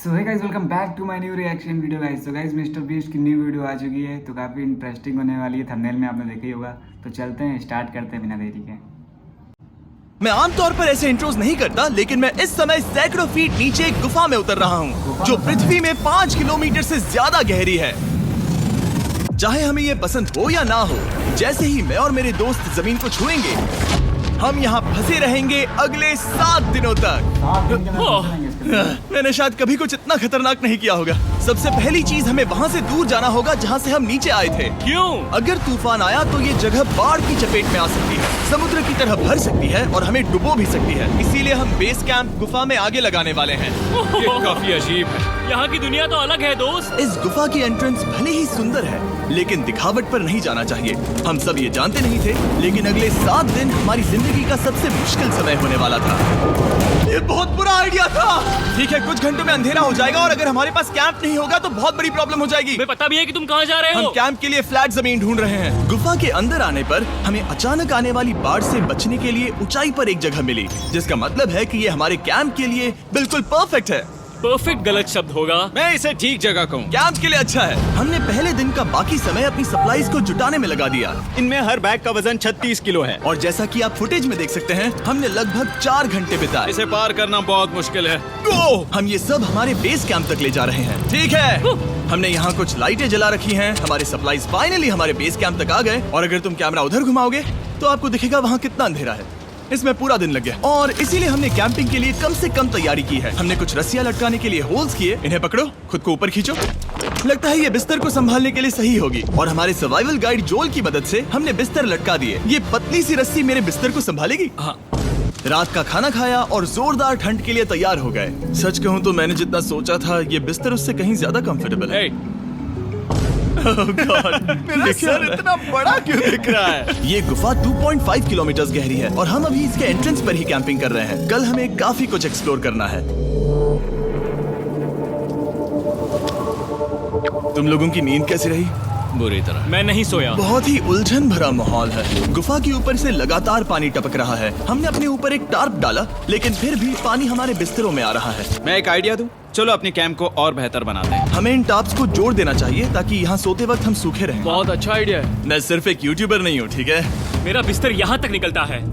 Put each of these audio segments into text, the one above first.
So hey guys, welcome back to my new reaction video guys. तो guys Mister Beast की new video आ चुकी है, तो काफ़ी इंटरेस्टिंग होने वाली है। थंबनेल में आपने देखा ही होगा। तो चलते हैं, स्टार्ट करते हैं बिना देरी के। मैं आमतौर पर ऐसे इंट्रोज नहीं करता, लेकिन मैं इस समय सैकड़ों फीट नीचे एक गुफा में उतर रहा हूँ, जो पृथ्वी में 5 किलोमीटर से ज्यादा गहरी है। चाहे हमें ये पसंद हो या ना हो, जैसे ही मैं और मेरे दोस्त जमीन को छुएंगे, हम यहाँ फंसे रहेंगे अगले 7 दिनों तक। मैंने शायद कभी कुछ इतना खतरनाक नहीं किया होगा। सबसे पहली चीज, हमें वहाँ से दूर जाना होगा जहाँ से हम नीचे आए थे। क्यों? अगर तूफान आया तो ये जगह बाढ़ की चपेट में आ सकती है, समुद्र की तरह भर सकती है और हमें डुबो भी सकती है। इसीलिए हम बेस कैंप गुफा में आगे लगाने वाले हैं। ये काफी अजीब है। यहाँ की दुनिया तो अलग है दोस्त। इस गुफा की एंट्रेंस भले ही सुंदर है, लेकिन दिखावट पर नहीं जाना चाहिए। हम सब ये जानते नहीं थे, लेकिन अगले 7 दिन हमारी जिंदगी का सबसे मुश्किल समय होने वाला था। ये बहुत बुरा आइडिया था। ठीक है, कुछ घंटों में अंधेरा हो जाएगा और अगर हमारे पास कैंप नहीं होगा तो बहुत बड़ी प्रॉब्लम हो जाएगी। तुम्हें पता भी है कि तुम कहाँ जा रहे हो? हम कैंप के लिए फ्लैट जमीन ढूंढ रहे हैं। गुफा के अंदर आने पर हमें अचानक आने वाली बाढ़ से बचने के लिए ऊंचाई पर एक जगह मिली, जिसका मतलब है कि ये हमारे कैंप के लिए बिल्कुल परफेक्ट है। परफेक्ट गलत शब्द होगा। मैं इसे ठीक जगह कहूँ। कैंप के लिए अच्छा है। हमने पहले दिन का बाकी समय अपनी सप्लाईज को जुटाने में लगा दिया। इनमें हर बैग का वजन 36 किलो है। और जैसा कि आप फुटेज में देख सकते हैं, हमने लगभग 4 घंटे बिताए। इसे पार करना बहुत मुश्किल है। हम ये सब हमारे बेस कैंप तक ले जा रहे हैं। ठीक है, हमने यहाँ कुछ लाइटें जला रखी हैं। हमारे सप्लाईज फाइनली हमारे बेस कैंप तक आ गए। और अगर तुम कैमरा उधर घुमाओगे तो आपको दिखेगा वहाँ कितना अंधेरा है। इसमें पूरा दिन लग गया और इसीलिए हमने कैंपिंग के लिए कम से कम तैयारी की है। हमने कुछ रस्सियां लटकाने के लिए होल्स किए। इन्हें पकड़ो, खुद को ऊपर खींचो। लगता है ये बिस्तर को संभालने के लिए सही होगी। और हमारे सर्वाइवल गाइड जोल की मदद से हमने बिस्तर लटका दिए। ये पतली सी रस्सी मेरे बिस्तर को संभालेगी। हाँ। रात का खाना खाया और जोरदार ठंड के लिए तैयार हो गए। सच कहूँ तो मैंने जितना सोचा था, ये बिस्तर उससे कहीं ज्यादा कंफर्टेबल है। Oh God, मेरा सर इतना बड़ा क्यों दिख रहा है? ये गुफा 2.5 किलोमीटर गहरी है और हम अभी इसके एंट्रेंस पर ही कैंपिंग कर रहे हैं। कल हमें काफी कुछ एक्सप्लोर करना है। तुम लोगों की नींद कैसी रही? बुरी तरह। मैं नहीं सोया। बहुत ही उलझन भरा माहौल है। गुफा के ऊपर से लगातार पानी टपक रहा है। हमने अपने ऊपर एक टार्प डाला, लेकिन फिर भी पानी हमारे बिस्तरों में आ रहा है। मैं एक आइडिया दूं? चलो अपने कैंप को और बेहतर बनाते हैं। हमें इन टार्प्स को जोड़ देना चाहिए ताकि यहाँ सोते वक्त हम सूखे रहें। बहुत अच्छा आइडिया है। मैं सिर्फ एक यूट्यूबर नहीं हूँ, ठीक है? मेरा बिस्तर यहाँ तक निकलता है।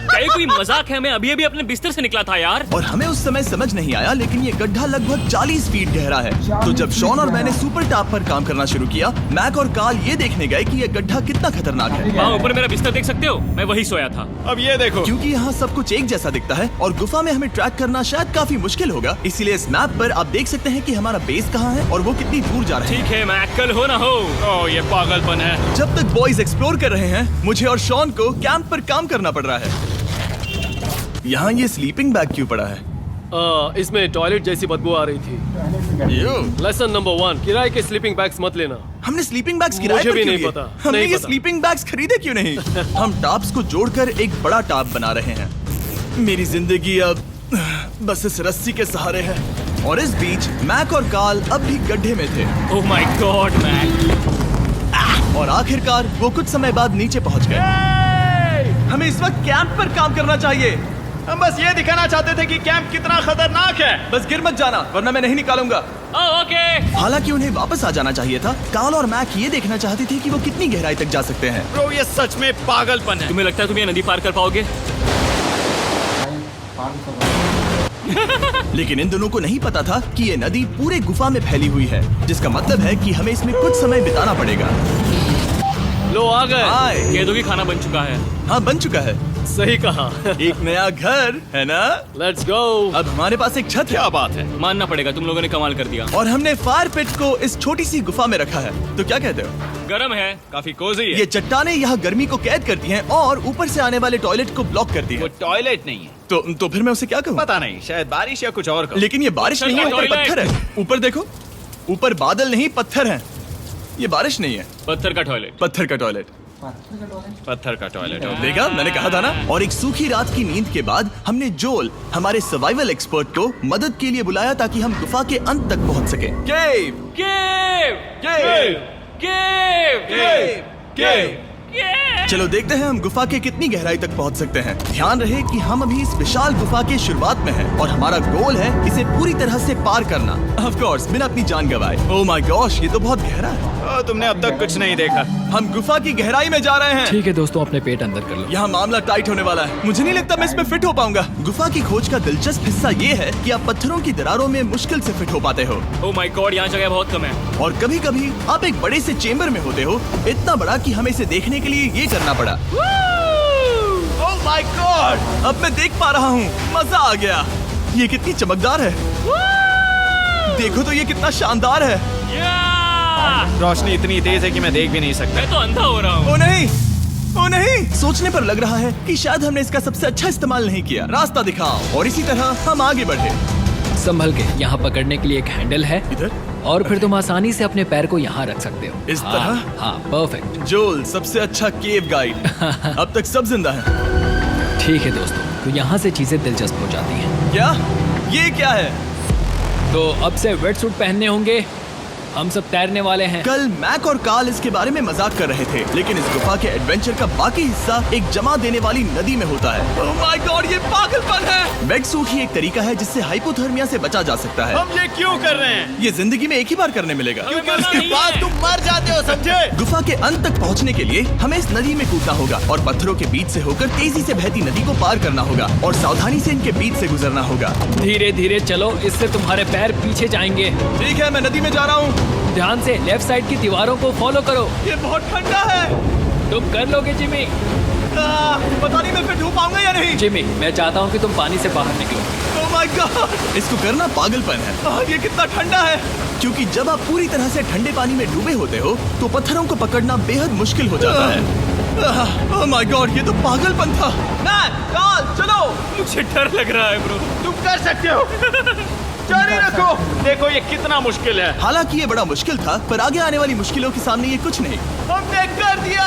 क्या ये कोई मजाक है? मैं अभी अभी अपने बिस्तर से निकला था यार। और हमें उस समय समझ नहीं आया, लेकिन ये गड्ढा लगभग 40 फीट गहरा है। तो जब शॉन और मैंने सुपर टॉप पर काम करना शुरू किया, मैक और कार्ल ये देखने गए कि ये गड्ढा कितना खतरनाक है। वहाँ ऊपर मेरा बिस्तर देख सकते हो? मैं वही सोया था। अब ये देखो, क्योंकि यहाँ सब कुछ एक जैसा दिखता है और गुफा में हमें ट्रैक करना शायद काफी मुश्किल होगा, इसीलिए इस मैप पर आप देख सकते हैं कि हमारा बेस कहाँ है और वो कितनी दूर जा रहा है। ठीक है, मैं अक्कल हो ना हो। ओह ये पागलपन है। जब तक बॉयज एक्सप्लोर कर रहे हैं, मुझे और शॉन को कैंप पर काम करना पड़ रहा है। यहाँ ये स्लीपिंग बैग क्यों पड़ा है? इसमें टॉयलेट जैसी बदबू आ रही थी। लेसन नंबर 1, किराए के स्लीपिंग बैग्स मत लेना। हमने स्लीपिंग बैग्स किराए मुझे पर भी क्यों नहीं लिए? पता। हमने नहीं ये पता। स्लीपिंग बैग्स खरीदे क्यों नहीं? हम टॉप्स को जोड़कर एक बड़ा टॉप बना रहे हैं। मेरी जिंदगी अब बस इस रस्सी के सहारे है। और इस बीच मैक और कार्ल अब भी गड्ढे में थे। Oh my god Mack. और आखिरकार वो कुछ समय बाद नीचे पहुंच गए। हमें इस वक्त कैंप पर काम करना चाहिए। हम बस ये दिखाना चाहते थे कि कैंप कितना खतरनाक है। बस गिर मत जाना, वरना मैं नहीं निकालूंगा। ओके। हालांकि उन्हें वापस आ जाना चाहिए था। कार्ल और मैक ये देखना चाहते थे कि वो कितनी गहराई तक जा सकते हैं। ब्रो ये सच में पागलपन है। तुम्हें लगता है तुम ये नदी पार कर पाओगे? लेकिन इन दोनों को नहीं पता था कि ये नदी पूरे गुफा में फैली हुई है, जिसका मतलब है कि हमें इसमें कुछ समय बिताना पड़ेगा। लो आ गए। हाय। कह दो कि खाना बन चुका है। हाँ, बन चुका है। सही कहा। एक नया घर है ना? Let's go. अब हमारे पास एक छत है। क्या बात है। मानना पड़ेगा, तुम लोगों ने कमाल कर दिया। और हमने फायर पिट को इस छोटी सी गुफा में रखा है। तो क्या कहते हो? गरम है। काफी कोजी है। ये चट्टानें यहाँ गर्मी को कैद करती हैं और ऊपर से आने वाले टॉयलेट को ब्लॉक करती वो हैं। टॉयलेट नहीं है। तो फिर मैं उसे क्या कहूँ? पता नहीं, शायद बारिश या कुछ और कहो। लेकिन ये बारिश नहीं है, ऊपर टॉयलेट। पत्थर है। ऊपर देखो, ऊपर बादल नहीं पत्थर है। ये बारिश नहीं है, पत्थर का टॉयलेट। पत्थर का टॉयलेट। पत्थर का टॉयलेट है। देखा, मैंने कहा था ना। और एक सूखी रात की नींद के बाद हमने जोल, हमारे सर्वाइवल एक्सपर्ट को मदद के लिए बुलाया ताकि हम गुफा के अंत तक पहुंच सके। केव, केव, केव, केव, केव, केव, चलो देखते हैं हम गुफा के कितनी गहराई तक पहुंच सकते हैं। ध्यान रहे कि हम अभी इस विशाल गुफा के शुरुआत में हैं और हमारा गोल है इसे पूरी तरह से पार करना। ऑफ कोर्स बिना अपनी जान गंवाए। ओह माय गॉश, ये तो बहुत गहरा है। तुमने अब तक कुछ नहीं देखा। हम गुफा की गहराई में जा रहे हैं। ठीक है दोस्तों, अपने पेट अंदर कर लो। यहाँ मामला टाइट होने वाला है। मुझे नहीं लगता मैं इसमें फिट हो पाऊंगा। गुफा की खोज का दिलचस्प हिस्सा ये है कि आप पत्थरों की दरारों में मुश्किल से फिट हो पाते हो ओह माय गॉड, यहाँ जगह बहुत कम है। और कभी कभी आप एक बड़े से चेम्बर में होते हो, इतना बड़ा कि हमें इसे देखने के लिए ये करना पड़ा। ओह माय गॉड, अब मैं देख पा रहा हूँ। मजा आ गया। ये कितनी चमकदार है। देखो तो ये कितना शानदार है। रोशनी इतनी तेज है कि मैं देख भी नहीं सकता। मैं तो अंधा हो रहा हूँ। ओ नहीं, ओ नहीं, सोचने पर लग रहा है कि शायद हमने इसका सबसे अच्छा इस्तेमाल नहीं किया। रास्ता दिखाओ। और इसी तरह हम आगे बढ़े। संभल के, यहाँ पकड़ने के लिए एक हैंडल है इधर और फिर तुम आसानी से अपने पैर को यहाँ रख सकते हो। इस हाँ, तरह? हाँ, परफेक्ट। जोल सबसे अच्छा केव गाइड। अब तक सब जिंदा हैं। ठीक है दोस्तों, तो यहाँ से चीजें दिलचस्प हो जाती हैं। क्या? ये क्या है? तो अब से वेट सूट पहनने होंगे। हम सब तैरने वाले हैं। कल मैक और कार्ल इसके बारे में मजाक कर रहे थे, लेकिन इस गुफा के एडवेंचर का बाकी हिस्सा एक जमा देने वाली नदी में होता है। ओह माय गॉड, ये पागलपन है। वेट सूट ही एक तरीका है जिससे हाइपोथर्मिया से बचा जा सकता है। हम ये क्यों कर रहे हैं? ये जिंदगी में एक ही बार करने मिलेगा। क्योंकि उसके बाद तुम मर जाते हो, समझे? गुफा के अंत तक पहुंचने के लिए हमें इस नदी में कूदना होगा और पत्थरों के बीच से होकर तेजी से बहती नदी को पार करना होगा और सावधानी से इनके बीच से गुजरना होगा। धीरे धीरे चलो, इससे तुम्हारे पैर पीछे जाएंगे। ठीक है, मैं नदी में जा रहा हूँ। ध्यान से लेफ्ट साइड की दीवारों को फॉलो करो। ये बहुत ठंडा है। तुम कर लोगे जिमी। पता नहीं मैं फिट हो पाऊंगा या नहीं। जिमी, मैं चाहता हूँ कि तुम पानी से बाहर निकलो। ओह माय गॉड, इसको करना पागलपन है। ये कितना ठंडा है। क्योंकि जब आप पूरी तरह से ठंडे पानी में डूबे होते हो तो पत्थरों को पकड़ना बेहद मुश्किल हो जाता है। ओह माय गॉड, ये तो पागलपन था। मैक, कार्ल, चलो। मुझे डर लग रहा है ब्रो। तुम कर सकते हो। जारी रखो। देखो ये कितना मुश्किल है। हालांकि ये बड़ा मुश्किल था, पर आगे आने वाली मुश्किलों के सामने ये कुछ नहीं। हमने कर दिया।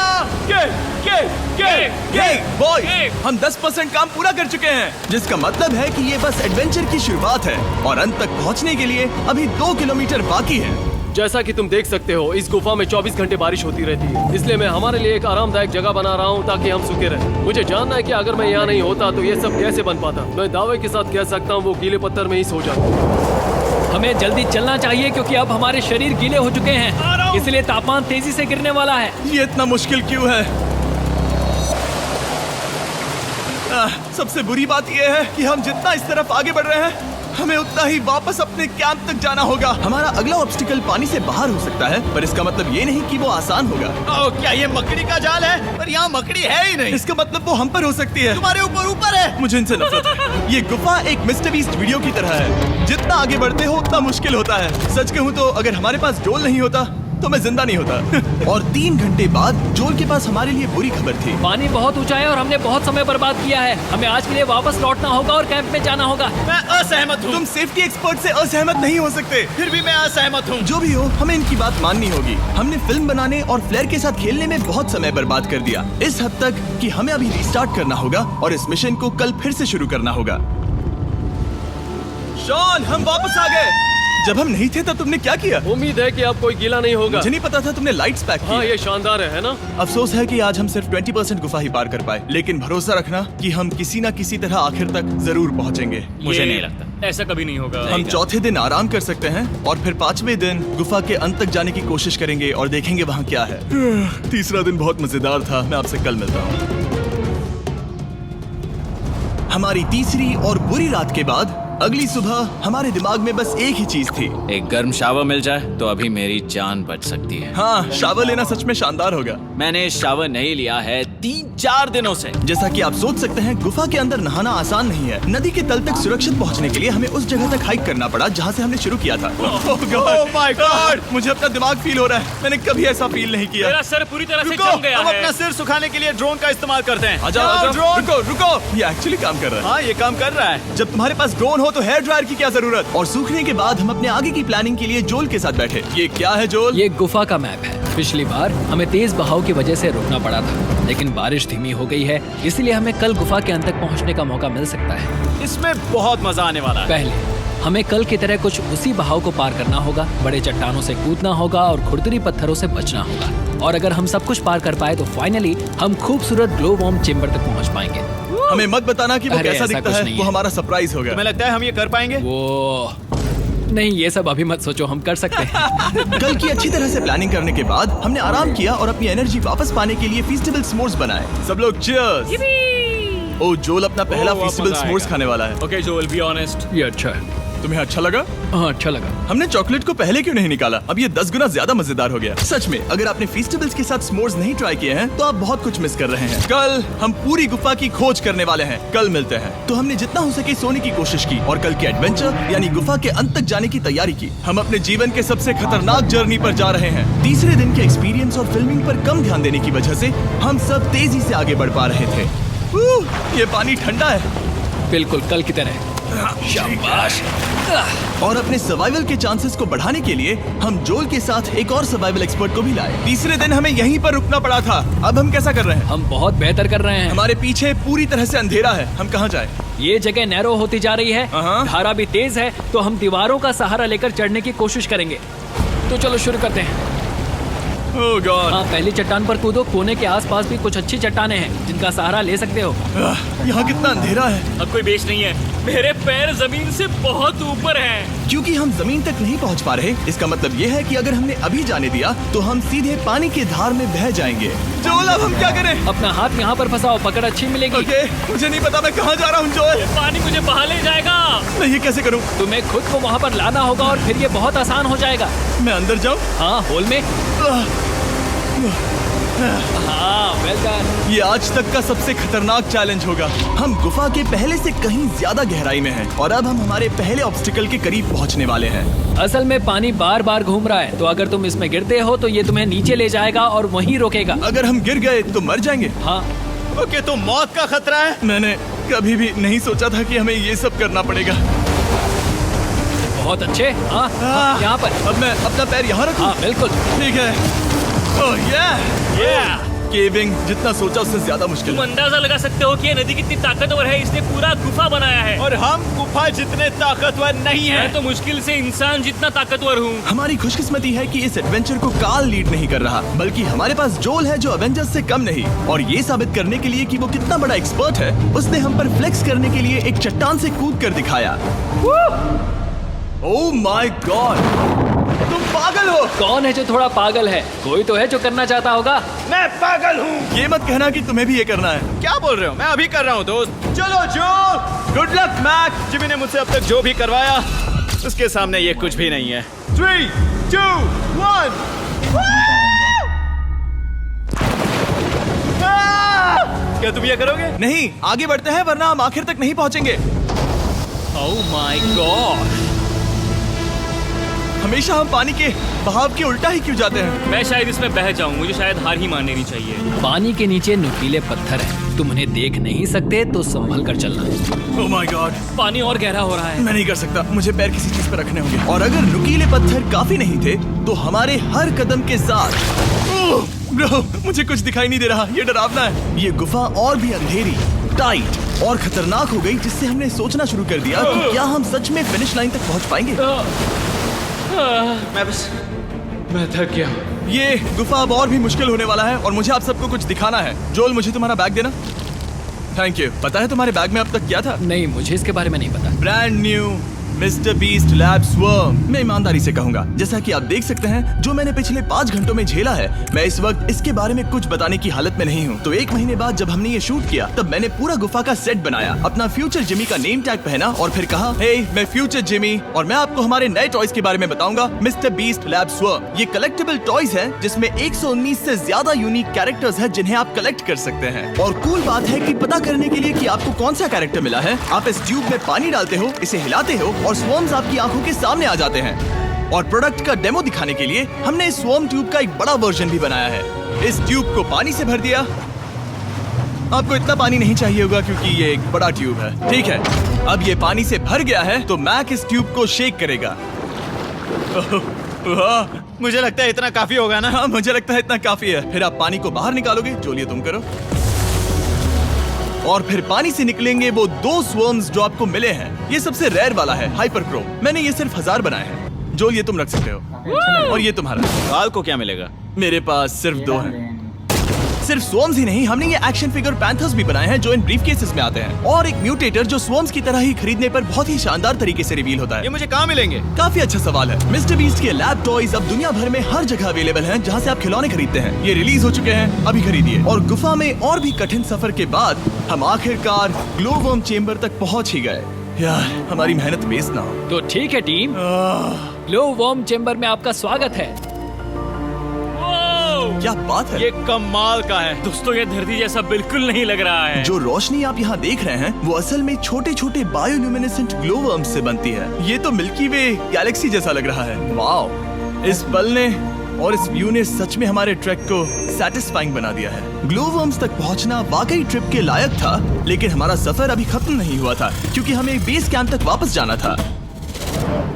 बॉय, हम 10% काम पूरा कर चुके हैं, जिसका मतलब है कि ये बस एडवेंचर की शुरुआत है और अंत तक पहुंचने के लिए अभी 2 किलोमीटर बाकी है। जैसा कि तुम देख सकते हो, इस गुफा में 24 घंटे बारिश होती रहती है। इसलिए मैं हमारे लिए एक आरामदायक जगह बना रहा हूँ ताकि हम सूखे रहें। मुझे जानना है कि अगर मैं यहाँ नहीं होता तो ये सब कैसे बन पाता। मैं दावे के साथ कह सकता हूँ वो गीले पत्थर में ही सो जाता। हमें जल्दी चलना चाहिए क्योंकि अब हमारे शरीर गीले हो चुके हैं, इसलिए तापमान तेजी से गिरने वाला है। ये इतना मुश्किल क्यों है? सबसे बुरी बात यह है कि हम जितना इस तरफ आगे बढ़ रहे हैं हमें उतना ही वापस अपने कैंप तक जाना होगा। हमारा अगला ऑब्स्टिकल पानी से बाहर हो सकता है, पर इसका मतलब ये नहीं कि वो आसान होगा। ओह, क्या ये मकड़ी का जाल है? पर यहाँ मकड़ी है ही नहीं। इसका मतलब वो हम पर हो सकती है। तुम्हारे ऊपर है। मुझे इनसे नफरत है। ये गुफा एक मिस्टर बीस्ट वीडियो की तरह है। जितना आगे बढ़ते हो उतना मुश्किल होता है। सच कहूँ तो अगर हमारे पास जोल नहीं होता तो मैं जिंदा नहीं होता। और 3 घंटे बाद जोल के पास हमारे लिए बुरी खबर थी। पानी बहुत ऊंचा है और हमने बहुत समय बर्बाद किया है। हमें आज के लिए वापस लौटना होगा और कैंप में जाना होगा। मैं असहमत हूँ। तुम सेफ्टी एक्सपर्ट से असहमत नहीं हो सकते। फिर भी मैं असहमत हूँ। जो भी हो, हमें इनकी बात माननी होगी। हमने फिल्म बनाने और फ्लेयर के साथ खेलने में बहुत समय बर्बाद कर दिया, इस हद तक कि हमें अभी रिस्टार्ट करना होगा और इस मिशन को कल फिर से शुरू करना होगा। शॉन, हम वापस आ गए। जब हम नहीं थे तब तुमने क्या किया? उम्मीद है कि अब कोई गीला नहीं होगा। मुझे नहीं पता था तुमने लाइट्स पैक हाँ, की। ये शानदार है ना? अफसोस है कि आज हम सिर्फ 20% गुफा ही पार कर पाए, लेकिन भरोसा रखना कि हम किसी न किसी तरह आखिर तक जरूर पहुंचेंगे। मुझे नहीं लगता ऐसा कभी नहीं होगा। हम चौथे दिन आराम कर सकते हैं और फिर 5वें दिन गुफा के अंत तक जाने की कोशिश करेंगे और देखेंगे वहाँ क्या है। तीसरा दिन बहुत मजेदार था। मैं आपसे कल मिलता हूँ। हमारी तीसरी और बुरी रात के बाद अगली सुबह हमारे दिमाग में बस एक ही चीज थी। एक गर्म शावर मिल जाए तो अभी मेरी जान बच सकती है। हाँ, शावर लेना सच में शानदार होगा। मैंने शावर नहीं लिया है 3-4 दिनों से। जैसा कि आप सोच सकते हैं, गुफा के अंदर नहाना आसान नहीं है। नदी के तल तक सुरक्षित पहुंचने के लिए हमें उस जगह तक हाइक करना पड़ा जहां से हमने शुरू किया था। Oh my God! मुझे अपना दिमाग फील हो रहा है। मैंने कभी ऐसा फील नहीं किया। मेरा सर पूरी तरह से रुको, जम गया हम है। अपना सिर सुखाने के लिए ड्रोन का इस्तेमाल करते हैं। आजाओ, ड्रोन। रुको रुको, ये एक्चुअली काम कर रहा है। हाँ, ये काम कर रहा है। जब तुम्हारे पास ड्रोन हो तो हेयर ड्रायर की क्या जरूरत। और सूखने के बाद हम अपने आगे की प्लानिंग के लिए जोल के साथ बैठे। ये क्या है जोल? ये गुफा का मैप है। पिछली बार हमें तेज बहाव की वजह से रुकना पड़ा था, लेकिन बारिश धीमी हो गई है, इसलिए हमें कल गुफा के अंत तक पहुंचने का मौका मिल सकता है। इसमें बहुत मजा आने वाला है। पहले हमें कल की तरह कुछ उसी बहाव को पार करना होगा, बड़े चट्टानों से कूदना होगा और खुरदरी पत्थरों से बचना होगा। और अगर हम सब कुछ पार कर पाए तो फाइनली हम खूबसूरत ग्लो वॉर्म चेम्बर तक पहुंच पाएंगे। हमें मत बताना कि वो अरे, कैसा ऐसा दिखता कुछ है, नहीं वो है। हमारा सरप्राइज होगा। तुम्हें लगता है हम ये कर पाएंगे? वो नहीं, ये सब अभी मत सोचो, हम कर सकते हैं। कल की अच्छी तरह से प्लानिंग करने के बाद हमने आराम किया और अपनी एनर्जी वापस पाने के लिए फीस्टेबल स्मोर्स बनाए। सब लोग चीयर्स। ओ, जोल अपना पहला ओह, फीस्टेबल मजा स्मोर्स आएगा। खाने वाला है। ओके जोल, बी ऑनेस्ट। ये अच्छा है। तुम्हें अच्छा लगा? हाँ, अच्छा लगा। हमने चॉकलेट को पहले क्यों नहीं निकाला? अब ये 10 गुना ज्यादा मजेदार हो गया। सच में, अगर आपने फीस्टेबल्स के साथ स्मोर्स नहीं ट्राई किए हैं तो आप बहुत कुछ मिस कर रहे हैं। कल हम पूरी गुफा की खोज करने वाले हैं। कल मिलते हैं। तो हमने जितना हो सके सोने की कोशिश की और कल के एडवेंचर यानी गुफा के अंत तक जाने की तैयारी की। हम अपने जीवन के सबसे खतरनाक जर्नी पर जा रहे हैं। तीसरे दिन के एक्सपीरियंस और फिल्मिंग पर कम ध्यान देने की वजह से हम सब तेजी से आगे बढ़ पा रहे थे। ये पानी ठंडा है। बिल्कुल कल की तरह। शाबाश। और अपने सर्वाइवल के चांसेस को बढ़ाने के लिए हम जोल के साथ एक और सर्वाइवल एक्सपर्ट को भी लाए। तीसरे दिन हमें यहीं पर रुकना पड़ा था। अब हम कैसा कर रहे हैं? हम बहुत बेहतर कर रहे हैं। हमारे पीछे पूरी तरह से अंधेरा है। हम कहाँ जाएं? ये जगह नैरो होती जा रही है, हाँ। धारा भी तेज है, तो हम दीवारों का सहारा लेकर चढ़ने की कोशिश करेंगे। तो चलो शुरू करते हैं। ओह गॉड। हाँ, पहली चट्टान पर कूदो। कोने के आसपास भी कुछ अच्छी चट्टानें हैं जिनका सहारा ले सकते हो। यहाँ कितना अंधेरा है। अब कोई बेस नहीं है। मेरे पैर जमीन से बहुत ऊपर हैं। क्योंकि हम जमीन तक नहीं पहुँच पा रहे, इसका मतलब ये है कि अगर हमने अभी जाने दिया तो हम सीधे पानी की धार में बह जाएंगे। जोल, अब हम क्या करें? अपना हाथ यहाँ पर फंसाओ, पकड़ अच्छी मिलेगी। ओके, मुझे नहीं पता मैं कहाँ जा रहा हूँ जोल। पानी मुझे बहा ले जाएगा। मैं ये कैसे करूँ? तुम्हें खुद को वहाँ पर लाना होगा और फिर ये बहुत आसान हो जाएगा। मैं अंदर जाऊँ? हाँ, होल में। हाँ, वेल डन। ये आज तक का सबसे खतरनाक चैलेंज होगा। हम गुफा के पहले से कहीं ज्यादा गहराई में हैं और अब हम हमारे पहले ऑब्स्टिकल के करीब पहुंचने वाले हैं। असल में पानी बार बार घूम रहा है, तो अगर तुम इसमें गिरते हो तो ये तुम्हें नीचे ले जाएगा और वहीं रोकेगा। अगर हम गिर गए तो मर जाएंगे। हाँ, ओके, तो मौत का खतरा है। मैंने कभी भी नहीं सोचा था कि हमें ये सब करना पड़ेगा। बहुत अच्छे। हाँ, हाँ, यहाँ पर। अब मैं अपना पैर यहाँ रखूं? हाँ, बिल्कुल। ठीक है। ओह yeah! केविंग जितना सोचा उससे ज्यादा मुश्किल तुम है। अंदाजा लगा सकते हो कि ये नदी कितनी ताकतवर है। इसने पूरा गुफा बनाया है। और हम गुफा जितने ताकतवर नहीं मैं है। तो मुश्किल से इंसान जितना ताकतवर हूँ। हमारी खुशकिस्मती है कि इस एडवेंचर को काल लीड नहीं कर रहा, बल्कि हमारे पास जोल है जो अवेंजर्स से कम नहीं। और ये साबित करने के लिए कि वो कितना बड़ा एक्सपर्ट है, उसने हम पर फ्लेक्स करने के लिए एक चट्टान से कूद कर दिखाया। ओह माय गॉड, तुम पागल हो। कौन है जो थोड़ा पागल है? कोई तो है जो करना चाहता होगा। मैं पागल हूँ। ये मत कहना कि तुम्हें भी ये करना है। क्या बोल रहे हो? मैं अभी कर रहा हूँ दोस्त। चलो जो, गुड लक मैक। जिमी ने मुझसे अब तक जो भी करवाया उसके सामने ये कुछ भी नहीं है। 3, 2, 1। क्या तुम ये करोगे? नहीं, आगे बढ़ते हैं वरना हम आखिर तक नहीं पहुंचेंगे। ओह माय गॉड। हमेशा हम पानी के बहाव के उल्टा ही क्यों जाते हैं? मैं शायद इसमें बह जाऊं। मुझे शायद हार ही मान लेनी चाहिए। पानी के नीचे नुकीले पत्थर हैं। तुम उन्हें देख नहीं सकते तो संभल कर चलना। ओह माय गॉड, पानी और गहरा हो रहा है। मैं नहीं कर सकता। मुझे पैर किसी चीज पर रखने होंगे। और अगर नुकीले पत्थर काफी नहीं थे तो हमारे हर कदम के साथ ओह ब्रो, मुझे कुछ दिखाई नहीं दे रहा। ये डरावना है। ये गुफा और भी अंधेरी, टाइट और खतरनाक हो गई, जिससे हमने सोचना शुरू कर दिया कि क्या हम सच में फिनिश लाइन तक पहुंच पाएंगे। मैं थक गया। ये गुफा अब और भी मुश्किल होने वाला है और मुझे आप सबको कुछ दिखाना है। जोल, मुझे तुम्हारा बैग देना। Thank you. पता है तुम्हारे बैग में अब तक क्या था? नहीं, मुझे इसके बारे में नहीं पता। Brand new mister beast lab swarm. मैं ईमानदारी से कहूंगा, जैसा कि आप देख सकते हैं, जो मैंने पिछले 5 घंटों में झेला है, मैं इस वक्त इसके बारे में कुछ बताने की हालत में नहीं हूँ। तो 1 महीने बाद जब हमने ये शूट किया, तब मैंने पूरा गुफा का सेट बनाया, अपना फ्यूचर जिमी का नेम टैग पहना और फिर कहा, हे मैं फ्यूचर जिमी और मैं आपको हमारे नए टॉयज के बारे में बताऊंगा, मिस्टर बीस्ट लैब स्वर्म। ये कलेक्टेबल टॉयज हैं जिसमें 119 से ज्यादा यूनिक कैरेक्टर्स हैं जिन्हें आप कलेक्ट कर सकते हैं। और कूल बात है कि पता करने के लिए कि आपको कौन सा कैरेक्टर मिला है, आप इस ट्यूब में पानी डालते हो, इसे हिलाते हो और स्वर्म्स आपकी आंखों के सामने आ जाते हैं। और प्रोडक्ट का डेमो दिखाने के लिए हमने इस स्वॉर्म ट्यूब का एक बड़ा वर्जन भी बनाया है। इस ट्यूब को पानी से भर दिया। आपको इतना पानी नहीं चाहिए होगा क्योंकि ये एक बड़ा ट्यूब है। ठीक है, अब ये पानी से भर गया है तो मैक इस ट्यूब को शेक करेगा। मुझे लगता है इतना काफी होगा ना? हाँ, मुझे लगता है इतना काफी है। फिर आप पानी को बाहर निकालोगे। जोलिए, तुम करो। और फिर पानी से निकलेंगे वो 2 स्वर्म्स जो आपको मिले हैं। ये सबसे रेयर वाला है, हाइपर क्रोम। मैंने ये सिर्फ 1000 बनाए हैं। जोल ये तुम रख सकते हो, काफी अच्छा लग रहा और ये तुम्हारा। काल को क्या मिलेगा? मेरे पास सिर्फ है। 2 हैं। सिर्फ स्वॉर्म्स ही नहीं, हमने ये एक्शन फिगर पैंथर्स भी बनाए हैं जो इन ब्रीफ केसेस में आते हैं, और एक म्यूटेटर जो स्वॉर्म्स की तरह ही खरीदने पर बहुत ही शानदार तरीके से रिवील होता ये है। मुझे कहाँ मिलेंगे? काफी अच्छा सवाल है। मिस्टर बीस्ट के लैब टॉयज अब दुनिया भर में हर जगह अवेलेबल हैं जहां से आप खिलौने खरीदते हैं। ये रिलीज हो चुके हैं, अभी खरीदिए। और गुफा में और भी कठिन सफर के बाद हम आखिरकार ग्लो वर्म चेम्बर तक पहुंच ही गए। यार हमारी मेहनत वेस्ट ना हो। तो ठीक है टीम, ग्लो वर्म चेम्बर में आपका स्वागत है। क्या बात है! ये कमाल का है। दोस्तों ये धरती जैसा बिल्कुल नहीं लग रहा है। जो रोशनी आप यहाँ देख रहे हैं वो असल में छोटे छोटे बायोल्यूमिनेसेंट ग्लो वर्म्स से बनती है। ये तो मिल्की वे गैलेक्सी जैसा लग रहा है। वाओ! इस पल ने और इस व्यू ने सच में हमारे ट्रैक को सैटिस्फाइंग बना दिया है। ग्लो वर्म्स तक पहुंचना वाकई ट्रिप के लायक था, लेकिन हमारा सफर अभी खत्म नहीं हुआ था क्योंकि हमें बेस कैंप तक वापस जाना था।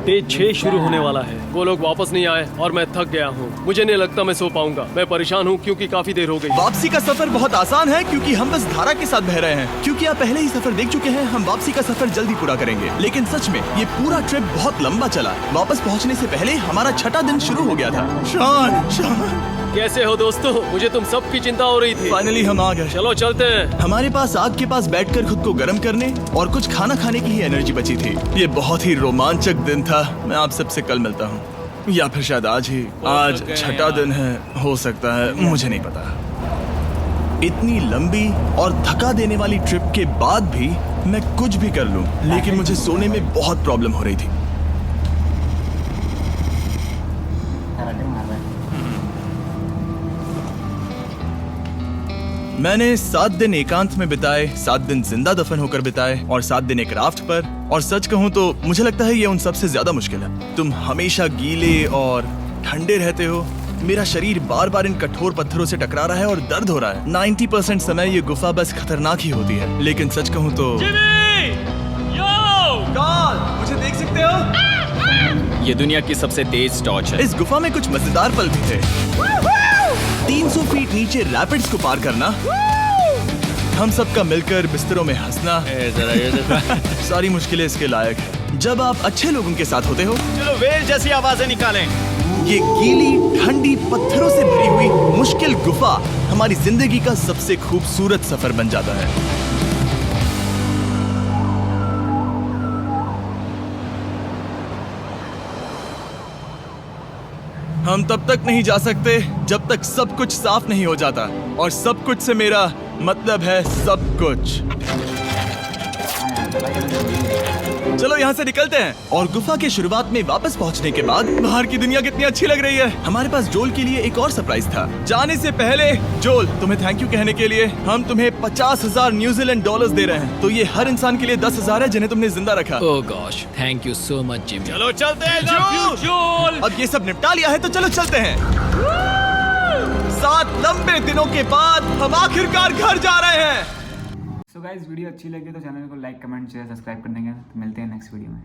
डे 6 शुरू होने वाला है। वो लोग वापस नहीं आए और मैं थक गया हूँ। मुझे नहीं लगता मैं सो पाऊंगा। मैं परेशान हूँ क्योंकि काफी देर हो गई। वापसी का सफर बहुत आसान है क्योंकि हम बस धारा के साथ बह रहे हैं। क्योंकि आप पहले ही सफर देख चुके हैं, हम वापसी का सफर जल्दी पूरा करेंगे। लेकिन सच में ये पूरा ट्रिप बहुत लंबा चला। वापस पहुंचने से पहले हमारा 6वां दिन शुरू हो गया था। शान, कैसे हो दोस्तों? मुझे तुम सबकी चिंता हो रही थी। फाइनली हम आ गए। चलो चलते हैं। हमारे पास आग के पास बैठकर खुद को गर्म करने और कुछ खाना खाने की ही एनर्जी बची थी। ये बहुत ही रोमांचक दिन था। मैं आप सबसे कल मिलता हूँ, या फिर शायद आज ही। आज 6वां दिन है, हो सकता है, मुझे नहीं पता। इतनी लंबी और थका देने वाली ट्रिप के बाद भी मैं कुछ भी कर लूं, लेकिन मुझे सोने में बहुत प्रॉब्लम हो रही थी। कराटे मार रहा है। मैंने 7 दिन एकांत में बिताए, 7 दिन जिंदा दफन होकर बिताए और 7 दिन एक राफ्ट पर। और सच कहूँ तो मुझे लगता है ये उन सबसे ज्यादा मुश्किल है। तुम हमेशा गीले और ठंडे रहते हो। मेरा शरीर बार बार इन कठोर पत्थरों से टकरा रहा है और दर्द हो रहा है। 90% समय ये गुफा बस खतरनाक ही होती है। लेकिन सच कहूँ तो काल, मुझे देख सकते हो? ये दुनिया की सबसे तेज टॉर्च है। इस गुफा में कुछ मजेदार पल भी थे। 300 फीट नीचे रैपिड्स को पार करना, हम सबका मिलकर बिस्तरों में हंसना, सारी मुश्किलें इसके लायक है जब आप अच्छे लोगों के साथ होते हो। चलो वेल जैसी आवाजें निकालें। ये गीली ठंडी पत्थरों से भरी हुई मुश्किल गुफा हमारी जिंदगी का सबसे खूबसूरत सफर बन जाता है। हम तब तक नहीं जा सकते जब तक सब कुछ साफ नहीं हो जाता, और सब कुछ से मेरा मतलब है सब कुछ। चलो यहाँ से निकलते हैं। और गुफा के शुरुआत में वापस पहुँचने के बाद बाहर की दुनिया कितनी अच्छी लग रही है। हमारे पास जोल के लिए एक और सरप्राइज था। जाने से पहले जोल, तुम्हें थैंक यू कहने के लिए हम तुम्हें 50,000 न्यूजीलैंड डॉलर्स दे रहे हैं। तो ये हर इंसान के लिए 10,000 है जिन्हें तुमने जिंदा रखा। Oh gosh, thank you so much Jimmy. चलो चलते हैं जो। जोल, अब ये सब निपटा लिया है तो चलो चलते हैं। 7 लंबे दिनों के बाद हम आखिरकार घर जा रहे हैं। सो गाइस, वीडियो अच्छी लगी तो चैनल को लाइक, कमेंट, शेयर, सब्सक्राइब कर देंगे। तो मिलते हैं नेक्स्ट वीडियो में।